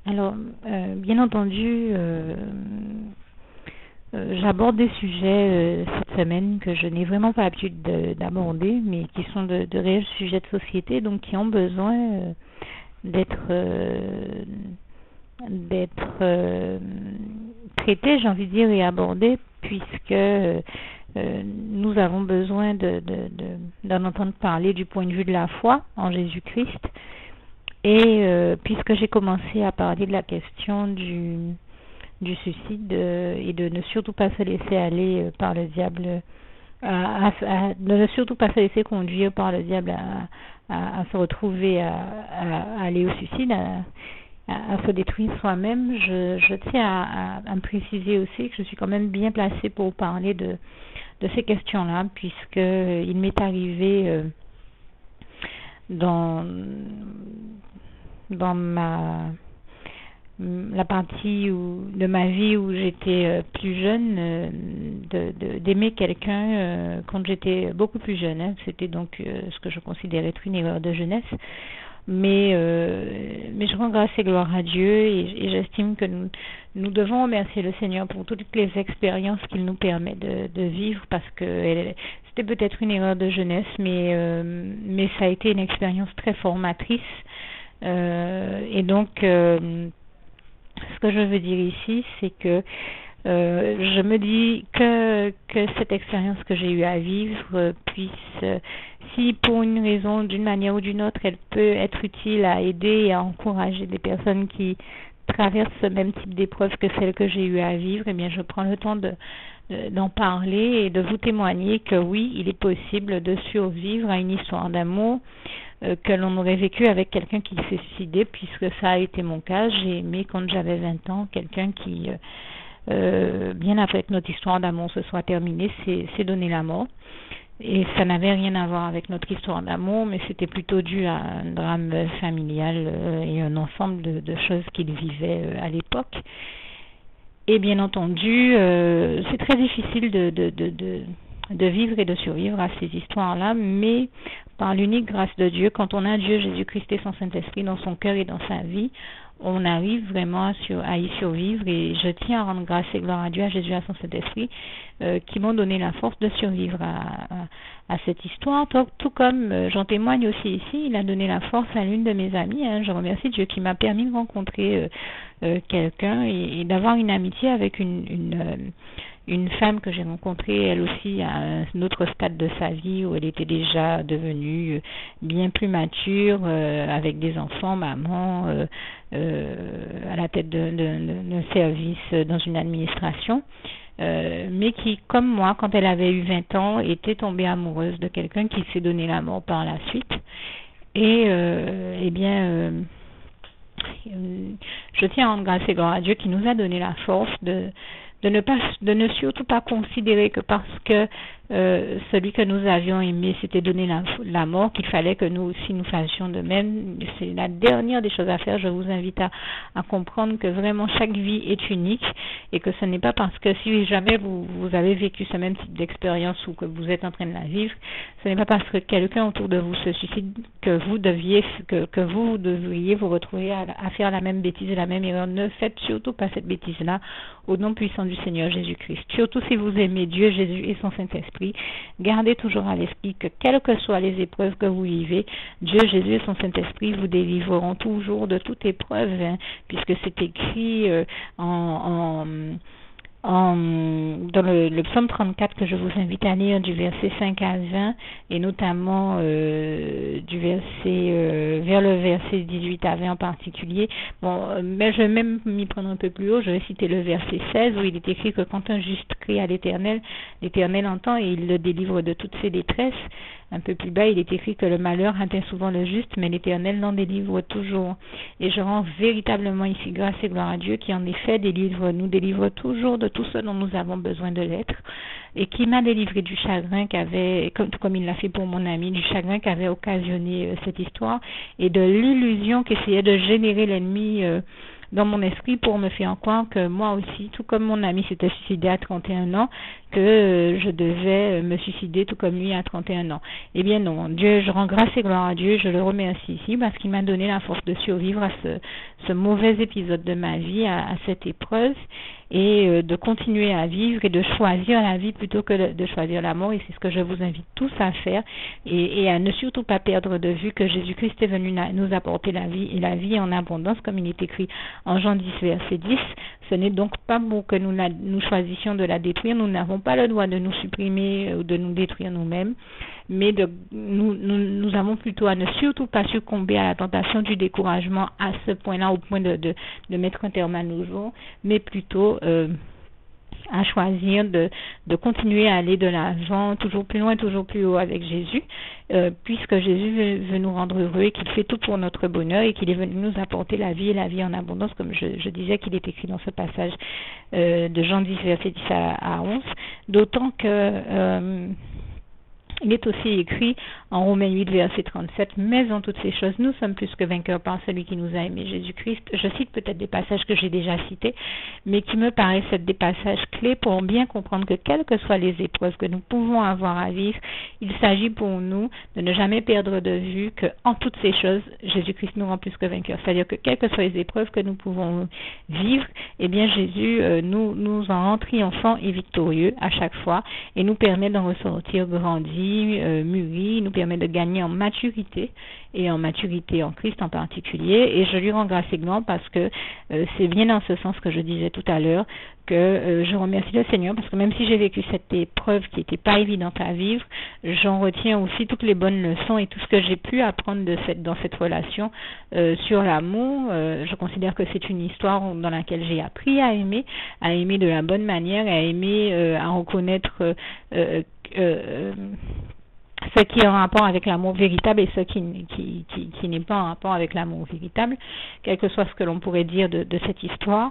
Alors, bien entendu, j'aborde des sujets cette semaine que je n'ai vraiment pas l'habitude d'aborder, mais qui sont de réels sujets de société, donc qui ont besoin d'être traités, j'ai envie de dire, et abordés, puisque nous avons besoin d'en entendre parler du point de vue de la foi en Jésus-Christ. Et puisque j'ai commencé à parler de la question du suicide et de ne surtout pas se laisser aller par le diable, de ne surtout pas se laisser conduire par le diable à se retrouver à aller au suicide, à se détruire soi-même, je tiens à me préciser aussi que je suis quand même bien placée pour parler de ces questions-là, puisque il m'est arrivé dans la partie de ma vie où j'étais plus jeune, d'aimer quelqu'un quand j'étais beaucoup plus jeune. Hein. C'était donc ce que je considérais être une erreur de jeunesse. Mais je rends grâce et gloire à Dieu et j'estime que nous devons remercier le Seigneur pour toutes les expériences qu'il nous permet de vivre, parce que c'était peut-être une erreur de jeunesse, mais ça a été une expérience très formatrice. Et donc, ce que je veux dire ici, c'est que je me dis que cette expérience que j'ai eu à vivre puisse, si pour une raison, d'une manière ou d'une autre, elle peut être utile à aider et à encourager des personnes qui traversent ce même type d'épreuve que celle que j'ai eu à vivre, eh bien je prends le temps d'en parler et de vous témoigner que oui, il est possible de survivre à une histoire d'amour que l'on aurait vécu avec quelqu'un qui s'est suicidé, puisque ça a été mon cas. J'ai aimé quand j'avais 20 ans quelqu'un qui, bien après que notre histoire d'amour se soit terminée, s'est donné la mort. Et ça n'avait rien à voir avec notre histoire d'amour, mais c'était plutôt dû à un drame familial et un ensemble de choses qu'il vivait à l'époque. Et bien entendu, c'est très difficile de vivre et de survivre à ces histoires-là, mais par l'unique grâce de Dieu, quand on a Dieu, Jésus-Christ et son Saint-Esprit dans son cœur et dans sa vie, on arrive vraiment à y survivre. Et je tiens à rendre grâce et gloire à Dieu, à Jésus et à son Saint-Esprit, qui m'ont donné la force de survivre à cette histoire. Tout comme j'en témoigne aussi ici, il a donné la force à l'une de mes amies. Hein. Je remercie Dieu qui m'a permis de rencontrer quelqu'un et d'avoir une amitié avec une femme que j'ai rencontrée, elle aussi, à un autre stade de sa vie où elle était déjà devenue bien plus mature, avec des enfants, maman, à la tête d'un service dans une administration, mais qui, comme moi, quand elle avait eu 20 ans, était tombée amoureuse de quelqu'un qui s'est donné la mort par la suite. Et, je tiens à rendre grâce et gloire à Dieu qui nous a donné la force de ne surtout pas considérer que parce que celui que nous avions aimé s'était donné la mort, qu'il fallait que nous aussi nous fassions de même. C'est la dernière des choses à faire. Je vous invite à comprendre que vraiment chaque vie est unique et que ce n'est pas parce que si jamais vous avez vécu ce même type d'expérience ou que vous êtes en train de la vivre, ce n'est pas parce que quelqu'un autour de vous se suicide que vous devriez vous retrouver à faire la même bêtise et la même erreur. Ne faites surtout pas cette bêtise-là au nom puissant du Seigneur Jésus-Christ. Surtout si vous aimez Dieu, Jésus et son Saint-Esprit, gardez toujours à l'esprit que quelles que soient les épreuves que vous vivez, Dieu, Jésus et son Saint-Esprit vous délivreront toujours de toute épreuve, hein, puisque c'est écrit dans le psaume 34 que je vous invite à lire du verset 5 à 20 et notamment du verset vers le verset 18 à 20 en particulier. Bon, mais je vais même m'y prendre un peu plus haut. Je vais citer le verset 16 où il est écrit que quand un juste crie à l'Éternel, l'Éternel entend et il le délivre de toutes ses détresses. Un peu plus bas, il est écrit que le malheur atteint souvent le juste, mais l'Éternel l'en délivre toujours. Et je rends véritablement ici grâce et gloire à Dieu qui en effet nous délivre toujours de tout ce dont nous avons besoin de l'être, et qui m'a délivré du chagrin comme il l'a fait pour mon ami, du chagrin qu'avait occasionné cette histoire, et de l'illusion qu'essayait de générer l'ennemi dans mon esprit pour me faire croire que moi aussi, tout comme mon ami s'était suicidé à 31 ans, que je devais me suicider tout comme lui à 31 ans. Eh bien non, Dieu, je rends grâce et gloire à Dieu, je le remercie ici parce qu'il m'a donné la force de survivre à ce mauvais épisode de ma vie, à cette épreuve, et de continuer à vivre et de choisir la vie plutôt que de choisir la mort. Et c'est ce que je vous invite tous à faire et à ne surtout pas perdre de vue que Jésus-Christ est venu nous apporter la vie et la vie en abondance, comme il est écrit en Jean 10, verset 10. Ce n'est donc pas pour que nous choisissions de la détruire. Nous n'avons pas le droit de nous supprimer ou de nous détruire nous-mêmes, mais nous avons plutôt à ne surtout pas succomber à la tentation du découragement à ce point-là, au point de mettre un terme à nos jours, mais plutôt à choisir de continuer à aller de l'avant, toujours plus loin, toujours plus haut avec Jésus, puisque Jésus veut nous rendre heureux et qu'il fait tout pour notre bonheur et qu'il est venu nous apporter la vie et la vie en abondance, comme je disais qu'il est écrit dans ce passage de Jean 10, verset 10 à 11, d'autant que il est aussi écrit en Romains 8, verset 37, « Mais en toutes ces choses, nous sommes plus que vainqueurs par celui qui nous a aimés, Jésus-Christ. » Je cite peut-être des passages que j'ai déjà cités, mais qui me paraissent être des passages clés pour bien comprendre que quelles que soient les épreuves que nous pouvons avoir à vivre, il s'agit pour nous de ne jamais perdre de vue qu'en toutes ces choses, Jésus-Christ nous rend plus que vainqueurs. C'est-à-dire que quelles que soient les épreuves que nous pouvons vivre, eh bien Jésus nous en rend triomphant et victorieux à chaque fois et nous permet d'en ressortir grandi, mûri, nous permet de gagner en maturité et en maturité en Christ en particulier, et je lui rends grâce et gloire parce que c'est bien dans ce sens que je disais tout à l'heure que je remercie le Seigneur parce que même si j'ai vécu cette épreuve qui n'était pas évidente à vivre, j'en retiens aussi toutes les bonnes leçons et tout ce que j'ai pu apprendre dans cette relation sur l'amour. Je considère que c'est une histoire dans laquelle j'ai appris à aimer de la bonne manière, à aimer, à reconnaître ce qui est en rapport avec l'amour véritable et ce qui n'est pas en rapport avec l'amour véritable, quel que soit ce que l'on pourrait dire de cette histoire.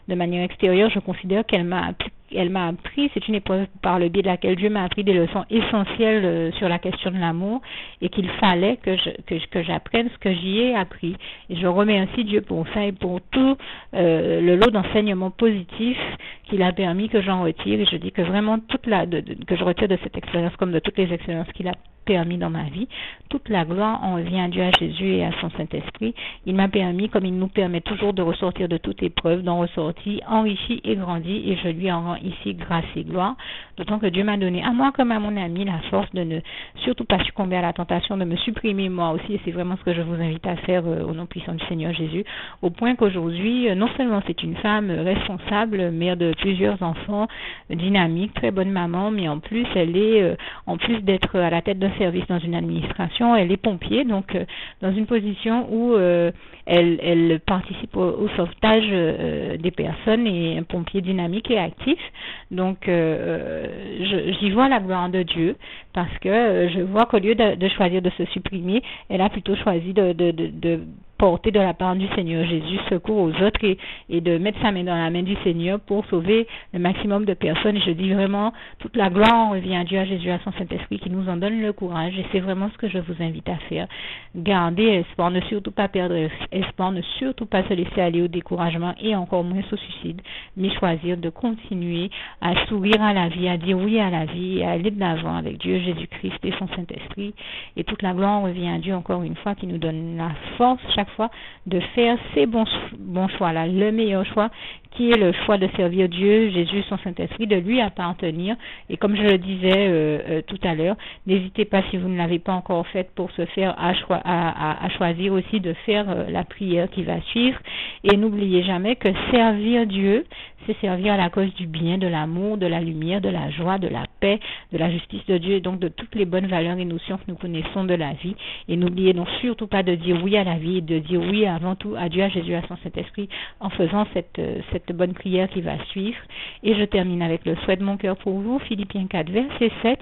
De manière extérieure, je considère qu'elle m'a appris, c'est une épreuve par le biais de laquelle Dieu m'a appris des leçons essentielles sur la question de l'amour et qu'il fallait que j'apprenne ce que j'y ai appris. Et je remercie Dieu pour ça et pour tout le lot d'enseignements positifs qu'il a permis que j'en retire. Et je dis que vraiment que je retire de cette expérience comme de toutes les expériences qu'il a permis dans ma vie, toute la gloire en revient à Dieu, à Jésus et à son Saint-Esprit. Il m'a permis, comme il nous permet toujours de ressortir de toute épreuve, d'en ressortir enrichi et grandi, et je lui en rends ici grâce et gloire, d'autant que Dieu m'a donné à moi comme à mon ami la force de ne surtout pas succomber à la tentation de me supprimer moi aussi, et c'est vraiment ce que je vous invite à faire au nom puissant du Seigneur Jésus, au point qu'aujourd'hui, non seulement c'est une femme responsable, mère de plusieurs enfants, dynamique, très bonne maman, mais en plus elle est, en plus d'être à la tête d'un service dans une administration, elle est pompier, donc dans une position où elle participe au sauvetage des personnes et un pompier dynamique et actif. Donc j'y vois la gloire de Dieu parce que je vois qu'au lieu de choisir de se supprimer, elle a plutôt choisi de porter de la part du Seigneur Jésus secours aux autres et de mettre sa main dans la main du Seigneur pour sauver le maximum de personnes. Et je dis vraiment, toute la gloire revient à Dieu, à Jésus, à son Saint-Esprit qui nous en donne le courage, et c'est vraiment ce que je vous invite à faire. Gardez espoir, ne surtout pas perdre espoir, ne surtout pas se laisser aller au découragement et encore moins au suicide, mais choisir de continuer à sourire à la vie, à dire oui à la vie, à aller de l'avant avec Dieu, Jésus-Christ et son Saint-Esprit. Et toute la gloire revient à Dieu encore une fois qui nous donne la force chaque fois de faire ces bons choix là, le meilleur choix qui est le choix de servir Dieu, Jésus, son Saint-Esprit, de lui appartenir. Et comme je le disais tout à l'heure, n'hésitez pas, si vous ne l'avez pas encore faite, pour se faire à choisir aussi de faire la prière qui va suivre. Et n'oubliez jamais que servir Dieu, c'est servir à la cause du bien, de l'amour, de la lumière, de la joie, de la paix, de la justice de Dieu, et donc de toutes les bonnes valeurs et notions que nous connaissons de la vie. Et n'oubliez donc surtout pas de dire oui à la vie, et de dire oui avant tout à Dieu, à Jésus, à son Saint-Esprit, en faisant cette bonne prière qui va suivre. Et je termine avec le souhait de mon cœur pour vous, Philippiens 4, verset 7,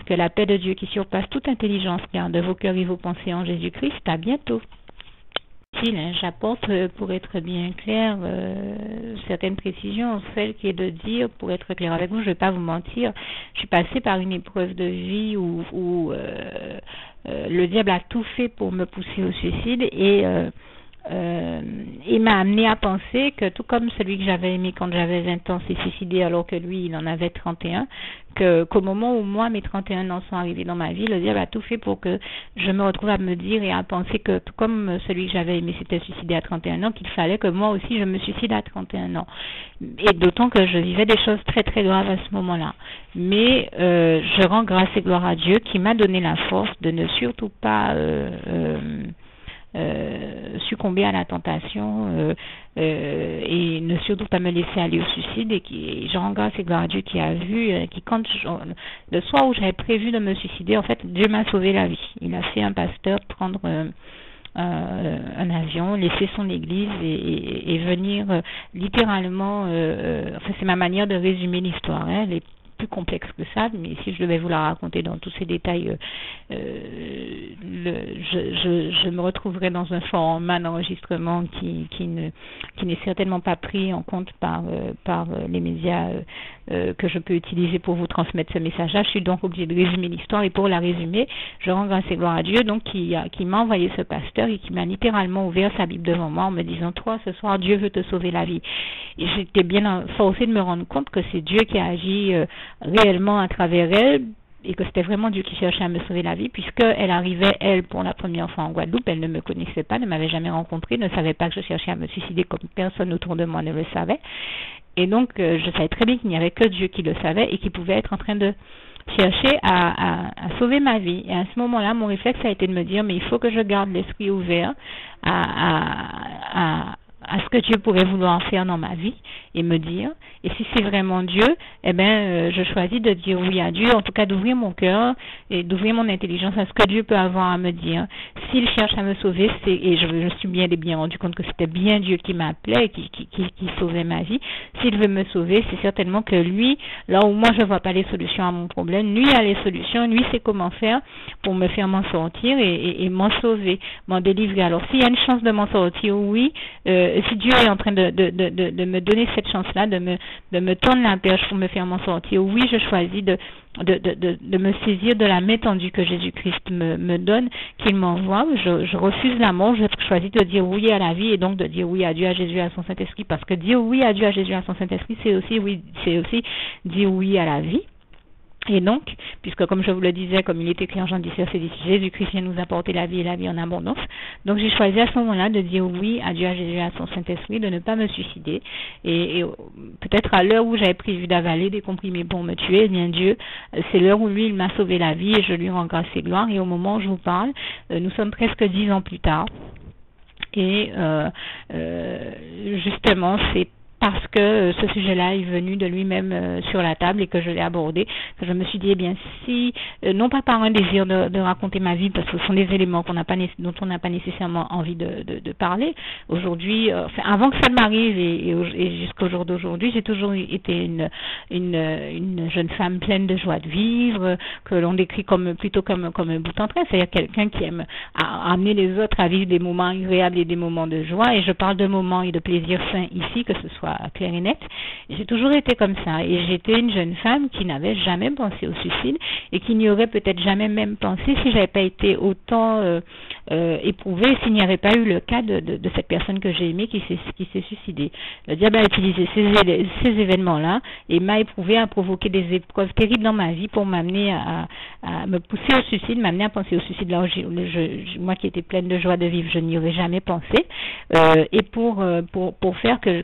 que la paix de Dieu qui surpasse toute intelligence garde vos cœurs et vos pensées en Jésus-Christ. À bientôt. J'apporte, pour être bien clair, certaines précisions, celle qui est de dire, pour être clair avec vous, je ne vais pas vous mentir, je suis passée par une épreuve de vie où le diable a tout fait pour me pousser au suicide, et il m'a amené à penser que tout comme celui que j'avais aimé quand j'avais 20 ans s'est suicidé alors que lui il en avait 31, qu'au moment où moi mes 31 ans sont arrivés dans ma vie, le diable a tout fait pour que je me retrouve à me dire et à penser que tout comme celui que j'avais aimé s'était suicidé à 31 ans, qu'il fallait que moi aussi je me suicide à 31 ans. Et d'autant que je vivais des choses très très graves à ce moment-là. Mais je rends grâce et gloire à Dieu qui m'a donné la force de ne surtout pas succomber à la tentation et ne surtout pas me laisser aller au suicide, et qui, je rends grâce et gloire à Dieu qui a vu, qui quand le soir où j'avais prévu de me suicider, en fait Dieu m'a sauvé la vie. Il a fait un pasteur prendre un avion, laisser son église et venir littéralement, enfin c'est ma manière de résumer l'histoire, hein, elle est plus complexe que ça, mais si je devais vous la raconter dans tous ces détails, je me retrouverais dans un format d'enregistrement qui n'est certainement pas pris en compte par les médias que je peux utiliser pour vous transmettre ce message-là. Je suis donc obligée de résumer l'histoire, et pour la résumer, je rends grâce et gloire à Dieu donc qui m'a envoyé ce pasteur et qui m'a littéralement ouvert sa Bible devant moi en me disant: toi ce soir Dieu veut te sauver la vie. Et j'étais bien forcée de me rendre compte que c'est Dieu qui a agi réellement à travers elle, et que c'était vraiment Dieu qui cherchait à me sauver la vie, puisqu'elle arrivait, elle, pour la première fois en Guadeloupe, elle ne me connaissait pas, ne m'avait jamais rencontré, ne savait pas que je cherchais à me suicider, comme personne autour de moi ne le savait. Et donc, je savais très bien qu'il n'y avait que Dieu qui le savait et qui pouvait être en train de chercher à sauver ma vie. Et à ce moment-là, mon réflexe a été de me dire: mais il faut que je garde l'esprit ouvert à ce que Dieu pourrait vouloir faire dans ma vie, et me dire, et si c'est vraiment Dieu, eh ben je choisis de dire oui à Dieu, en tout cas d'ouvrir mon cœur et d'ouvrir mon intelligence à ce que Dieu peut avoir à me dire. S'il cherche à me sauver, et je me suis bien rendu compte que c'était bien Dieu qui m'appelait et qui sauvait ma vie. S'il veut me sauver, c'est certainement que lui, là où moi je vois pas les solutions à mon problème, lui a les solutions, lui sait comment faire pour me faire m'en sortir et m'en sauver, m'en délivrer. Alors s'il y a une chance de m'en sortir, oui, si Dieu est en train de me donner cette chance-là, de me tendre la perche pour me faire m'en sortir, oui, je choisis de me saisir de la main tendue que Jésus-Christ me donne, qu'il m'envoie. Je refuse la mort, je choisis de dire oui à la vie, et donc de dire oui à Dieu, à Jésus, à son Saint-Esprit, parce que dire oui à Dieu, à Jésus, à son Saint-Esprit, c'est aussi dire oui à la vie. Et donc, puisque comme je vous le disais, comme il est écrit en Jean 10, verset 10, Jésus-Christ vient nous apporter la vie et la vie en abondance. Donc j'ai choisi à ce moment-là de dire oui à Dieu, à Jésus, à son Saint-Esprit, de ne pas me suicider. Et peut-être à l'heure où j'avais prévu d'avaler des comprimés pour me tuer, eh bien Dieu, c'est l'heure où lui, il m'a sauvé la vie, et je lui rends grâce et gloire. Et au moment où je vous parle, nous sommes presque 10 ans plus tard. Et justement, c'est parce que ce sujet-là est venu de lui-même sur la table et que je l'ai abordé, que je me suis dit, eh bien, si, non pas par un désir de raconter ma vie, parce que ce sont des éléments dont on n'a pas nécessairement envie de parler. Aujourd'hui, avant que ça ne m'arrive et jusqu'au jour d'aujourd'hui, j'ai toujours été une jeune femme pleine de joie de vivre, que l'on décrit plutôt comme un bout en train, c'est-à-dire quelqu'un qui aime amener les autres à vivre des moments agréables et des moments de joie, et je parle de moments et de plaisir sains ici, que ce soit clair et net. J'ai toujours été comme ça, et j'étais une jeune femme qui n'avait jamais pensé au suicide et qui n'y aurait peut-être jamais même pensé si j'avais pas été autant éprouvée, s'il n'y avait pas eu le cas de cette personne que j'ai aimée qui s'est suicidée. Le diable a utilisé ces événements-là et m'a éprouvée, à provoquer des épreuves terribles dans ma vie pour m'amener à me pousser au suicide, m'amener à penser au suicide. Là où moi qui étais pleine de joie de vivre, je n'y aurais jamais pensé, et pour faire que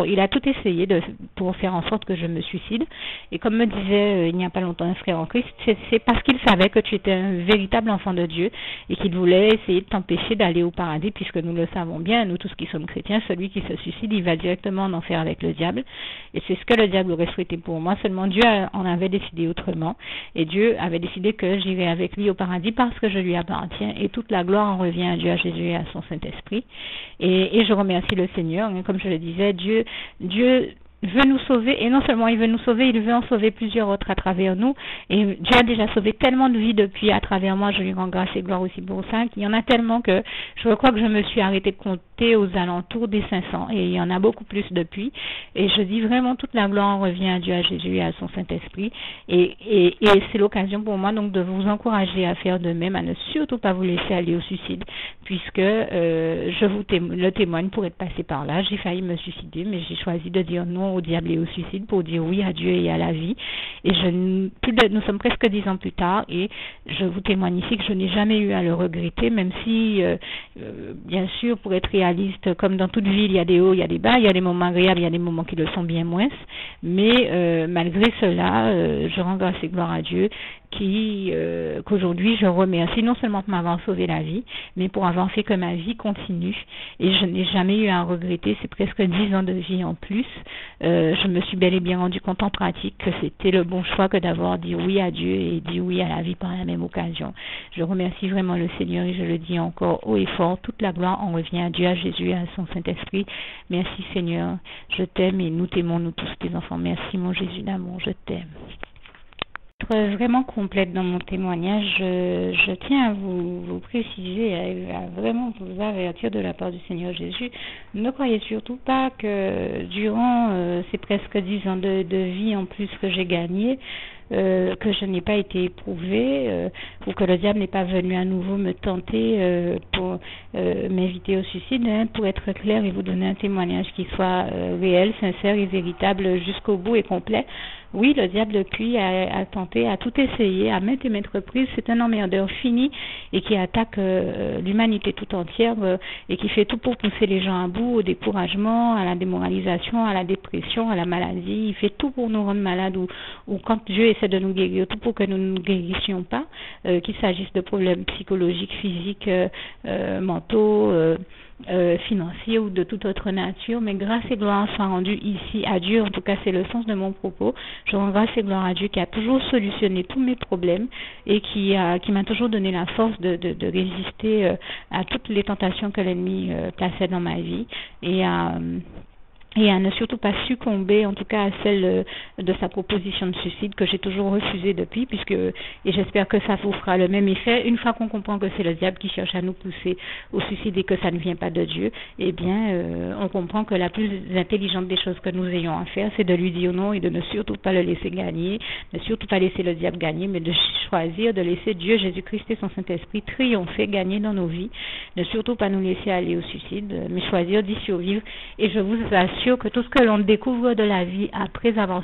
il a tout essayé pour faire en sorte que je me suicide. Et comme me disait il n'y a pas longtemps un frère en Christ, c'est parce qu'il savait que tu étais un véritable enfant de Dieu et qu'il voulait essayer de t'empêcher d'aller au paradis, puisque nous le savons bien, nous tous qui sommes chrétiens, celui qui se suicide, il va directement en enfer avec le diable. Et c'est ce que le diable aurait souhaité pour moi, seulement Dieu en avait décidé autrement. Et Dieu avait décidé que j'irais avec lui au paradis parce que je lui appartiens, et toute la gloire en revient à Dieu, à Jésus et à son Saint-Esprit. Et je remercie le Seigneur, comme je le disais, Dieu veut nous sauver, et non seulement il veut nous sauver, il veut en sauver plusieurs autres à travers nous, et Dieu a déjà sauvé tellement de vies depuis à travers moi, je lui rends grâce et gloire aussi pour ça, qu'il y en a tellement que je crois que je me suis arrêtée j'étais aux alentours des 500 et il y en a beaucoup plus depuis. Et je dis vraiment toute la gloire revient à Dieu, à Jésus et à son Saint-Esprit. Et c'est l'occasion pour moi donc de vous encourager à faire de même, à ne surtout pas vous laisser aller au suicide, puisque je vous le témoigne pour être passé par là. J'ai failli me suicider, mais j'ai choisi de dire non au diable et au suicide pour dire oui à Dieu et à la vie. Et nous sommes presque 10 ans plus tard et je vous témoigne ici que je n'ai jamais eu à le regretter, même si, bien sûr, pour être réaliste, comme dans toute vie, il y a des hauts, il y a des bas, il y a des moments agréables, il y a des moments qui le sont bien moins, mais malgré cela, je rends grâce et gloire à Dieu qu'aujourd'hui je remercie non seulement pour m'avoir sauvé la vie, mais pour avoir fait que ma vie continue et je n'ai jamais eu à regretter. C'est presque 10 ans de vie en plus. Je me suis bel et bien rendu compte en pratique que c'était le bon choix que d'avoir dit oui à Dieu et dit oui à la vie par la même occasion. Je remercie vraiment le Seigneur et je le dis encore haut et fort, toute la gloire en revient à Dieu, à Jésus et à son Saint-Esprit. Merci Seigneur, je t'aime et nous t'aimons, nous tous tes enfants. Merci mon Jésus d'amour, je t'aime. Pour être vraiment complète dans mon témoignage, je tiens à vous préciser, à vraiment vous avertir de la part du Seigneur Jésus. Ne croyez surtout pas que durant ces presque 10 ans de vie en plus que j'ai gagné, que je n'ai pas été éprouvée ou que le diable n'est pas venu à nouveau me tenter pour m'inviter au suicide. Pour être clair et vous donner un témoignage qui soit réel, sincère et véritable jusqu'au bout et complet. Oui, le diable depuis a tenté, a tout essayé, à maintes et maintes reprises. C'est un emmerdeur fini et qui attaque l'humanité tout entière et qui fait tout pour pousser les gens à bout, au découragement, à la démoralisation, à la dépression, à la maladie. Il fait tout pour nous rendre malades ou quand Dieu essaie de nous guérir, tout pour que nous ne nous guérissions pas, qu'il s'agisse de problèmes psychologiques, physiques, mentaux, financiers ou de toute autre nature, mais grâce et gloire soient rendues ici à Dieu. En tout cas, c'est le sens de mon propos. Je rends grâce et gloire à Dieu qui a toujours solutionné tous mes problèmes et qui m'a toujours donné la force de résister à toutes les tentations que l'ennemi plaçait dans ma vie et à ne surtout pas succomber, en tout cas à celle de sa proposition de suicide que j'ai toujours refusée depuis, et j'espère que ça vous fera le même effet. Une fois qu'on comprend que c'est le diable qui cherche à nous pousser au suicide et que ça ne vient pas de Dieu, eh bien, on comprend que la plus intelligente des choses que nous ayons à faire, c'est de lui dire non et de ne surtout pas le laisser gagner, ne surtout pas laisser le diable gagner, mais de choisir de laisser Dieu, Jésus-Christ et son Saint-Esprit triompher, gagner dans nos vies, ne surtout pas nous laisser aller au suicide, mais choisir d'y survivre. Et je vous assure que tout ce que l'on découvre de la vie après avoir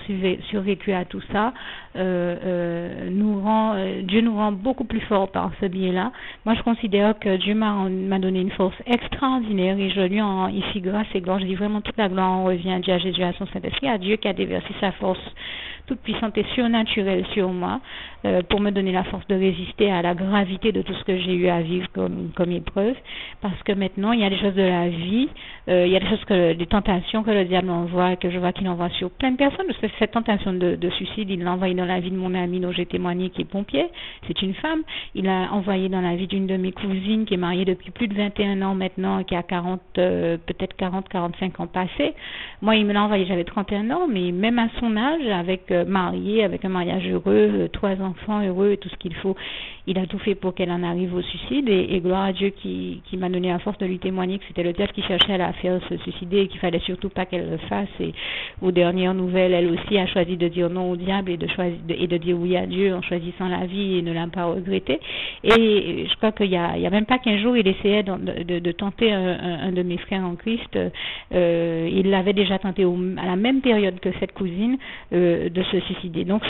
survécu à tout ça, Dieu nous rend beaucoup plus fort par ce biais-là. Moi, je considère que Dieu m'a donné une force extraordinaire et je lui rends ici grâce et gloire. Je dis vraiment toute la gloire en revient à Dieu, à Jésus, à son Saint-Esprit, à Dieu qui a déversé sa force toute puissante et surnaturelle sur moi pour me donner la force de résister à la gravité de tout ce que j'ai eu à vivre comme épreuve, parce que maintenant il y a des choses de la vie, il y a des choses des tentations que le diable envoie, que je vois qu'il envoie sur plein de personnes. Parce que cette tentation de suicide, il l'a envoyé dans la vie de mon ami dont j'ai témoigné, qui est pompier, c'est une femme. Il l'a envoyé dans la vie d'une de mes cousines qui est mariée depuis plus de 21 ans maintenant, qui a peut-être 45 ans passés. Moi, il me l'a envoyé, j'avais 31 ans, mais même à son âge, mariée, avec un mariage heureux, 3 enfants heureux et tout ce qu'il faut, il a tout fait pour qu'elle en arrive au suicide et gloire à Dieu qui m'a donné la force de lui témoigner que c'était le diable qui cherchait à la faire se suicider et qu'il fallait surtout pas qu'elle le fasse. Et aux dernières nouvelles, elle aussi a choisi de dire non au diable et de dire oui à Dieu en choisissant la vie et ne l'a pas regretté. Et je crois qu'il y a même pas qu'un jour il essayait de tenter un de mes frères en Christ. Il l'avait déjà tenté à la même période que cette cousine de se suicider. Donc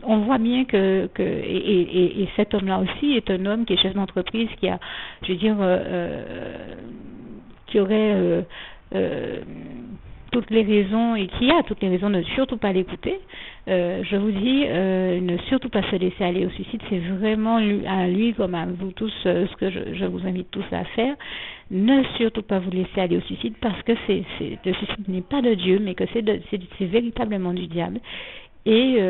on voit bien que cet homme-là aussi est un homme qui est chef d'entreprise, qui a, je veux dire, qui aurait toutes les raisons et qui a toutes les raisons de ne surtout pas l'écouter. Je vous dis, ne surtout pas se laisser aller au suicide. C'est vraiment à lui comme à vous tous ce que je vous invite tous à faire. Ne surtout pas vous laisser aller au suicide, parce que le suicide n'est pas de Dieu, mais que c'est véritablement du diable. Et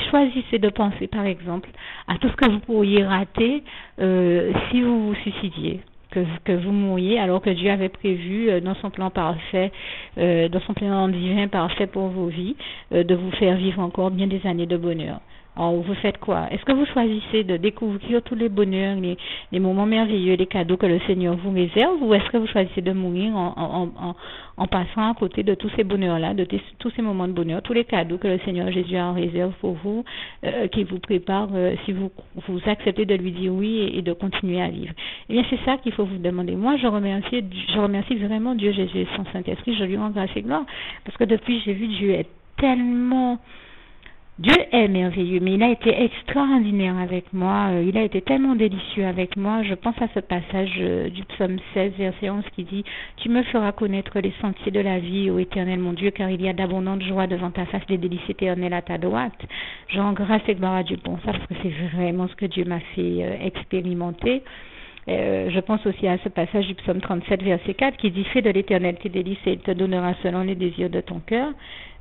choisissez de penser, par exemple, à tout ce que vous pourriez rater si vous vous suicidiez, que vous mouriez, alors que Dieu avait prévu dans son plan parfait, dans son plan divin parfait pour vos vies, de vous faire vivre encore bien des années de bonheur. Alors, vous faites quoi? Est-ce que vous choisissez de découvrir tous les bonheurs, les moments merveilleux, les cadeaux que le Seigneur vous réserve, ou est-ce que vous choisissez de mourir en passant à côté de tous ces bonheurs-là, tous ces moments de bonheur, tous les cadeaux que le Seigneur Jésus a en réserve pour vous, qui vous prépare si vous acceptez de lui dire oui et de continuer à vivre? Eh bien, c'est ça qu'il faut vous demander. Moi, je remercie vraiment Dieu Jésus et son Saint-Esprit. Je lui rends grâce et gloire parce que depuis, j'ai vu Dieu être tellement... Dieu est merveilleux, mais il a été extraordinaire avec moi, il a été tellement délicieux avec moi. Je pense à ce passage du psaume 16, verset 11 qui dit « Tu me feras connaître les sentiers de la vie, ô Éternel mon Dieu, car il y a d'abondantes joies devant ta face, des délices éternelles à ta droite. » Je rends grâce et gloire à Dieu pour ça, parce que c'est vraiment ce que Dieu m'a fait expérimenter. Je pense aussi à ce passage du psaume 37, verset 4 qui dit « Fais de l'Éternel tes délices et il te donnera selon les désirs de ton cœur. »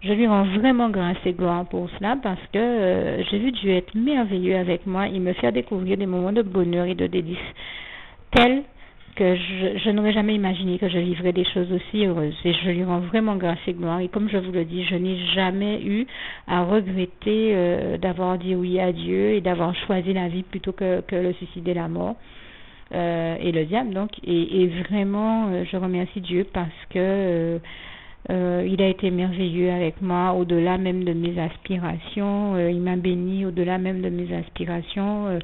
Je lui rends vraiment grâce et gloire pour cela parce que j'ai vu Dieu être merveilleux avec moi. Il me fait découvrir des moments de bonheur et de délices tels que je n'aurais jamais imaginé que je vivrais des choses aussi heureuses. Et je lui rends vraiment grâce et gloire. Et comme je vous le dis, je n'ai jamais eu à regretter d'avoir dit oui à Dieu et d'avoir choisi la vie plutôt que le suicide et la mort. Et le diable donc et vraiment je remercie Dieu parce que il a été merveilleux avec moi au-delà même de mes aspirations, il m'a béni au-delà même de mes aspirations.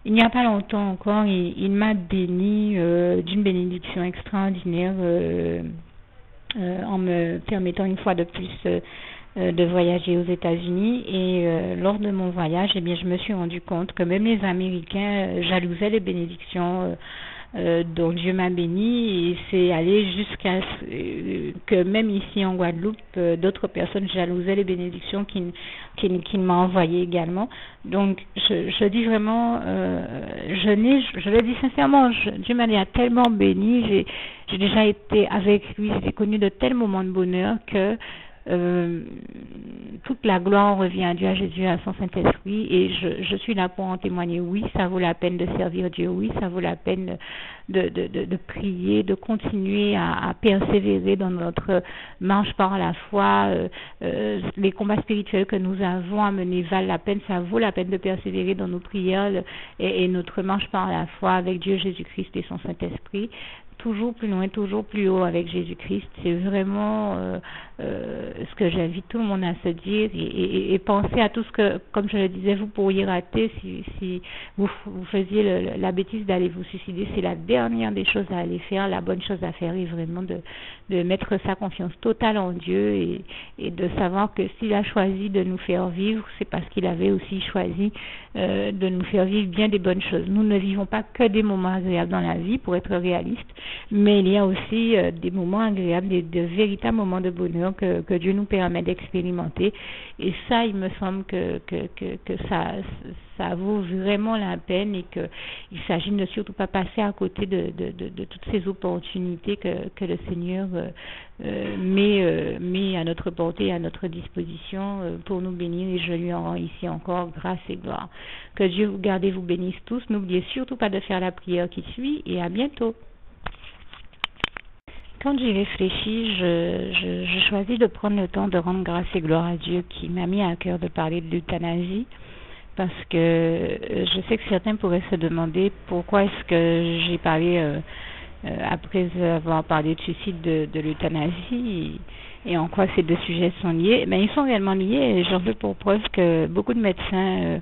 Il n'y a pas longtemps encore, il m'a béni d'une bénédiction extraordinaire en me permettant une fois de plus de voyager aux États-Unis et lors de mon voyage, eh bien, je me suis rendu compte que même les Américains jalousaient les bénédictions dont Dieu m'a béni et c'est allé jusqu'à que même ici en Guadeloupe, d'autres personnes jalousaient les bénédictions qu'il m'a envoyées également. Donc, je dis vraiment, je le dis sincèrement, Dieu m'a tellement béni, j'ai déjà été avec lui, j'ai connu de tels moments de bonheur que toute la gloire revient à Dieu, à Jésus, à son Saint-Esprit et je suis là pour en témoigner. Oui, ça vaut la peine de servir Dieu, oui, ça vaut la peine de prier, de continuer à persévérer dans notre marche par la foi. Les combats spirituels que nous avons à mener valent la peine, ça vaut la peine de persévérer dans nos prières et notre marche par la foi avec Dieu, Jésus-Christ et son Saint-Esprit. Toujours plus loin, toujours plus haut avec Jésus-Christ. C'est vraiment ce que j'invite tout le monde à se dire et penser à tout ce que, comme je le disais, vous pourriez rater si vous faisiez la bêtise d'aller vous suicider. C'est la dernière des choses à aller faire. La bonne chose à faire est vraiment de mettre sa confiance totale en Dieu et de savoir que s'il a choisi de nous faire vivre, c'est parce qu'il avait aussi choisi de nous faire vivre bien des bonnes choses. Nous ne vivons pas que des moments agréables dans la vie, pour être réaliste, mais il y a aussi des moments agréables, de véritables moments de bonheur que Dieu nous permet d'expérimenter. Et ça, il me semble que ça vaut vraiment la peine et qu'il s'agit de ne surtout pas passer à côté de toutes ces opportunités que le Seigneur met à notre portée, à notre disposition pour nous bénir. Et je lui en rends ici encore grâce et gloire. Que Dieu vous garde et vous bénisse tous. N'oubliez surtout pas de faire la prière qui suit et à bientôt. Quand j'y réfléchis, je choisis de prendre le temps de rendre grâce et gloire à Dieu qui m'a mis à cœur de parler de l'euthanasie parce que je sais que certains pourraient se demander pourquoi est-ce que j'ai parlé après avoir parlé de suicide de l'euthanasie et en quoi ces deux sujets sont liés. Mais ils sont réellement liés et j'en veux pour preuve que beaucoup de médecins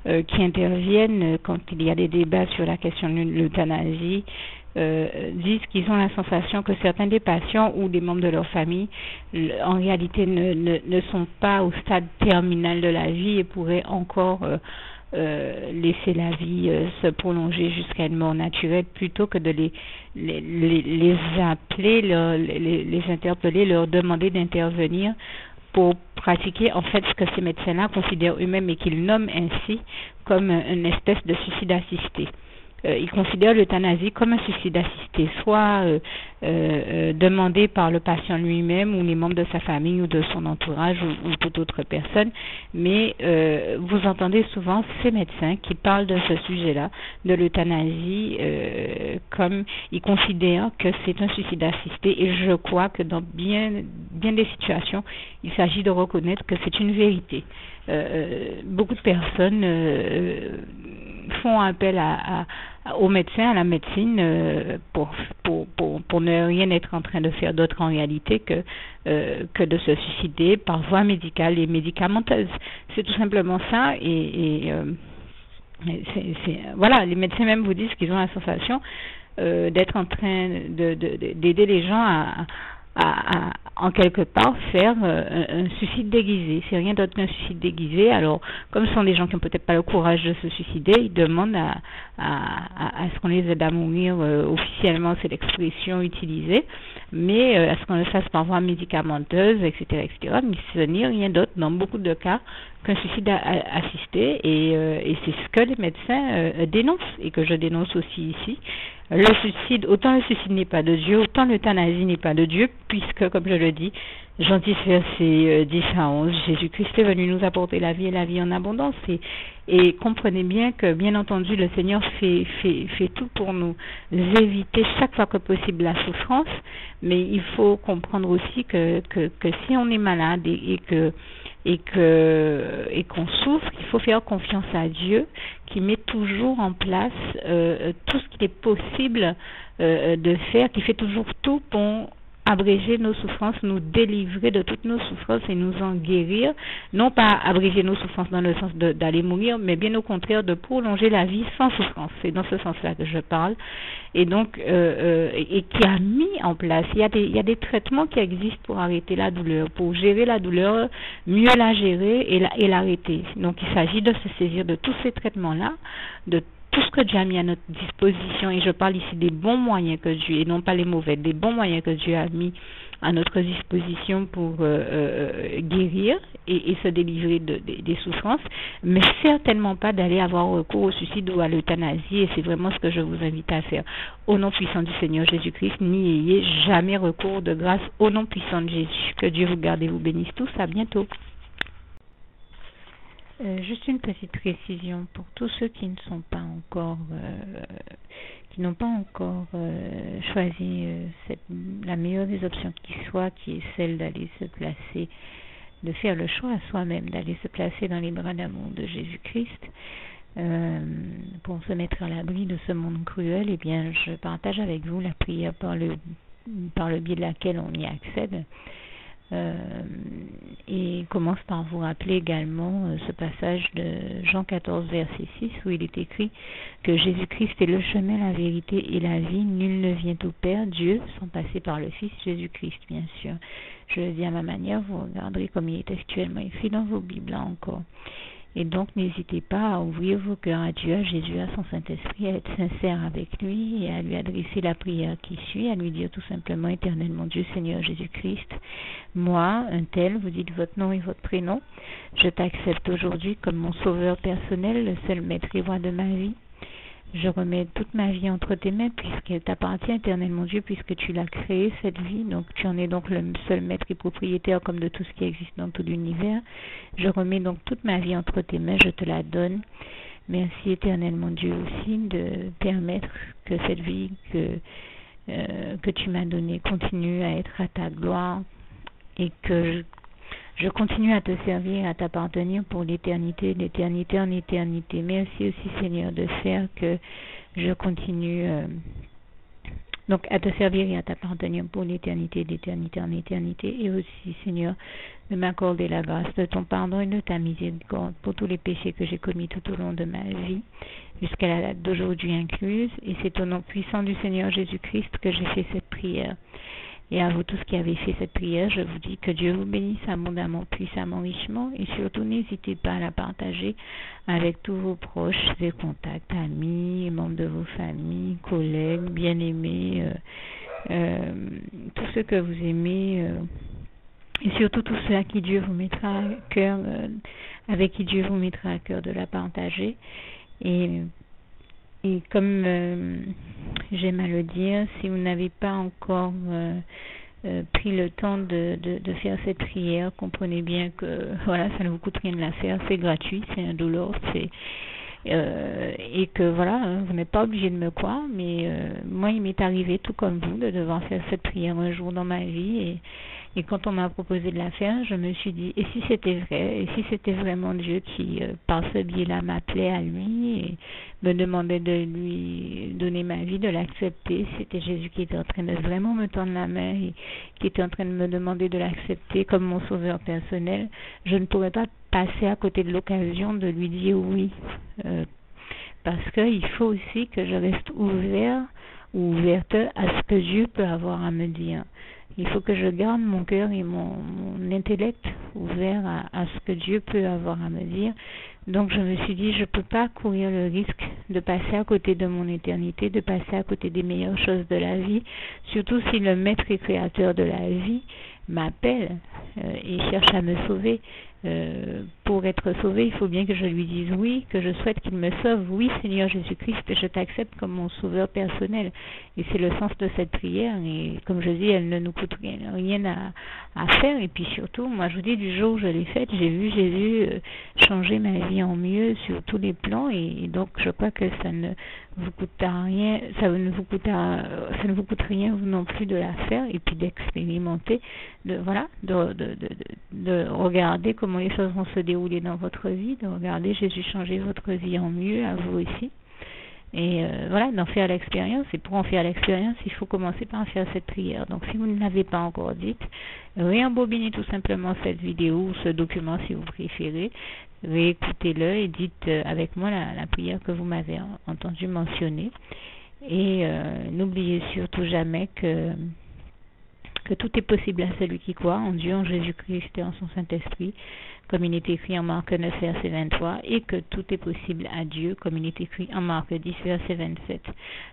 qui interviennent quand il y a des débats sur la question de l'euthanasie disent qu'ils ont la sensation que certains des patients ou des membres de leur famille en réalité ne sont pas au stade terminal de la vie et pourraient encore laisser la vie se prolonger jusqu'à une mort naturelle plutôt que de les appeler, les interpeller, leur demander d'intervenir pour pratiquer en fait ce que ces médecins-là considèrent eux-mêmes et qu'ils nomment ainsi comme une espèce de suicide assisté. ils considèrent l'euthanasie comme un suicide assisté, soit demandé par le patient lui-même ou les membres de sa famille ou de son entourage ou toute autre personne. Mais vous entendez souvent ces médecins qui parlent de ce sujet-là, de l'euthanasie, comme ils considèrent que c'est un suicide assisté. Et je crois que dans bien des situations, il s'agit de reconnaître que c'est une vérité. Beaucoup de personnes font appel aux médecins, à la médecine, pour ne rien être en train de faire d'autre en réalité que de se suicider par voie médicale et médicamenteuse. C'est tout simplement ça. Voilà, les médecins même vous disent qu'ils ont la sensation d'être en train d'aider les gens à en quelque part faire un suicide déguisé. C'est rien d'autre qu'un suicide déguisé. Alors, comme ce sont des gens qui n'ont peut-être pas le courage de se suicider, ils demandent à ce qu'on les aide à mourir. Officiellement, c'est l'expression utilisée, mais à ce qu'on le fasse par voie médicamenteuse, etc., etc. Mais ce n'est rien d'autre dans beaucoup de cas qu'un suicide assisté, et c'est ce que les médecins dénoncent et que je dénonce aussi ici. Le suicide, autant le suicide n'est pas de Dieu, autant l'euthanasie n'est pas de Dieu, puisque, comme je le dis, Jean 10, versets 10 à 11, Jésus-Christ est venu nous apporter la vie et la vie en abondance. Et comprenez bien que, bien entendu, le Seigneur fait tout pour nous éviter chaque fois que possible la souffrance, mais il faut comprendre aussi que si on est malade et qu'on souffre, il faut faire confiance à Dieu qui met toujours en place tout ce qu'il est possible de faire, qui fait toujours tout pour abréger nos souffrances, nous délivrer de toutes nos souffrances et nous en guérir, non pas abréger nos souffrances dans le sens d'aller mourir, mais bien au contraire de prolonger la vie sans souffrance. C'est dans ce sens-là que je parle. Et donc, et qui a mis en place, il y a des traitements qui existent pour arrêter la douleur, pour gérer la douleur, mieux la gérer et l'arrêter. Donc, il s'agit de se saisir de tous ces traitements-là, de tout ce que Dieu a mis à notre disposition, et je parle ici des bons moyens que Dieu, et non pas les mauvais, des bons moyens que Dieu a mis à notre disposition pour guérir et se délivrer des souffrances, mais certainement pas d'aller avoir recours au suicide ou à l'euthanasie, et c'est vraiment ce que je vous invite à faire. Au nom puissant du Seigneur Jésus-Christ, n'y ayez jamais recours de grâce au nom puissant de Jésus. Que Dieu vous garde et vous bénisse tous. À bientôt. Juste une petite précision pour tous ceux qui ne sont pas encore, qui n'ont pas encore choisi la meilleure des options qui soit, qui est celle d'aller se placer, de faire le choix à soi-même, d'aller se placer dans les bras d'amour de Jésus-Christ, pour se mettre à l'abri de ce monde cruel. Eh bien, je partage avec vous la prière par le biais de laquelle on y accède. Et commence par vous rappeler également ce passage de Jean 14, verset 6, où il est écrit que Jésus-Christ est le chemin, la vérité et la vie. Nul ne vient au Père, Dieu, sans passer par le Fils Jésus-Christ, bien sûr. Je le dis à ma manière, vous regarderez comme il est textuellement écrit dans vos Bibles, là encore. Et donc, n'hésitez pas à ouvrir vos cœurs à Dieu, à Jésus, à son Saint-Esprit, à être sincère avec lui et à lui adresser la prière qui suit, à lui dire tout simplement: Éternel mon Dieu, Seigneur Jésus-Christ, moi, un tel, vous dites votre nom et votre prénom, je t'accepte aujourd'hui comme mon sauveur personnel, le seul maître et roi de ma vie. Je remets toute ma vie entre tes mains puisqu'elle t'appartient, Éternel mon Dieu, puisque tu l'as créée, cette vie. Donc tu en es donc le seul maître et propriétaire comme de tout ce qui existe dans tout l'univers. Je remets donc toute ma vie entre tes mains, je te la donne. Merci, Éternel mon Dieu, aussi de permettre que cette vie que tu m'as donnée continue à être à ta gloire et que je continue à te servir, à t'appartenir pour l'éternité, d'éternité en éternité. Merci aussi, Seigneur, de faire que je continue donc à te servir et à t'appartenir pour l'éternité, d'éternité en éternité. Et aussi, Seigneur, de m'accorder la grâce de ton pardon et de ta miséricorde pour tous les péchés que j'ai commis tout au long de ma vie, jusqu'à la date d'aujourd'hui incluse. Et c'est au nom puissant du Seigneur Jésus-Christ que j'ai fait cette prière. Et à vous tous qui avez fait cette prière, je vous dis que Dieu vous bénisse abondamment, puissamment, richement, et surtout n'hésitez pas à la partager avec tous vos proches et contacts, amis, membres de vos familles, collègues, bien-aimés, tous ceux que vous aimez, et surtout tous ceux à qui Dieu vous mettra à cœur, avec qui Dieu vous mettra à cœur de la partager. Et Et comme j'aime à le dire, si vous n'avez pas encore pris le temps de faire cette prière, comprenez bien que voilà, ça ne vous coûte rien de la faire, c'est gratuit, c'est indolore, et que voilà, vous n'êtes pas obligé de me croire, mais moi il m'est arrivé tout comme vous de devoir faire cette prière un jour dans ma vie, et quand on m'a proposé de la faire, je me suis dit, et si c'était vrai, et si c'était vraiment Dieu qui, par ce biais-là, m'appelait à lui et me demandait de lui donner ma vie, de l'accepter, c'était Jésus qui était en train de vraiment me tendre la main et qui était en train de me demander de l'accepter comme mon sauveur personnel, je ne pourrais pas passer à côté de l'occasion de lui dire oui, parce qu'il faut aussi que je reste ouvert ou ouverte à ce que Dieu peut avoir à me dire. Il faut que je garde mon cœur et mon intellect ouvert à ce que Dieu peut avoir à me dire. Donc je me suis dit, je ne peux pas courir le risque de passer à côté de mon éternité, de passer à côté des meilleures choses de la vie, surtout si le maître et créateur de la vie m'appelle et cherche à me sauver. Pour être sauvé, il faut bien que je lui dise oui, que je souhaite qu'il me sauve. Oui, Seigneur Jésus-Christ, je t'accepte comme mon sauveur personnel. Et c'est le sens de cette prière. Et comme je dis, elle ne nous coûte rien à faire. Et puis surtout, moi je vous dis, du jour où je l'ai faite, j'ai vu Jésus changer ma vie en mieux sur tous les plans. Et donc je crois que ça ne vous coûte rien, ça ne vous coûte rien vous non plus de la faire et puis d'expérimenter, de regarder comment les choses vont se dérouler dans votre vie, de regarder Jésus changer votre vie en mieux, à vous aussi. Et voilà, d'en faire l'expérience. Et pour en faire l'expérience, il faut commencer par faire cette prière. Donc si vous ne l'avez pas encore dite, réembobinez tout simplement cette vidéo ou ce document si vous préférez. Réécoutez-le et dites avec moi la prière que vous m'avez entendu mentionner. Et n'oubliez surtout jamais que tout est possible à celui qui croit en Dieu, en Jésus-Christ et en son Saint-Esprit, comme il est écrit en Marc 9, verset 23, et que tout est possible à Dieu, comme il est écrit en Marc 10, verset 27.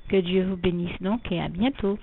Que Dieu vous bénisse donc et à bientôt.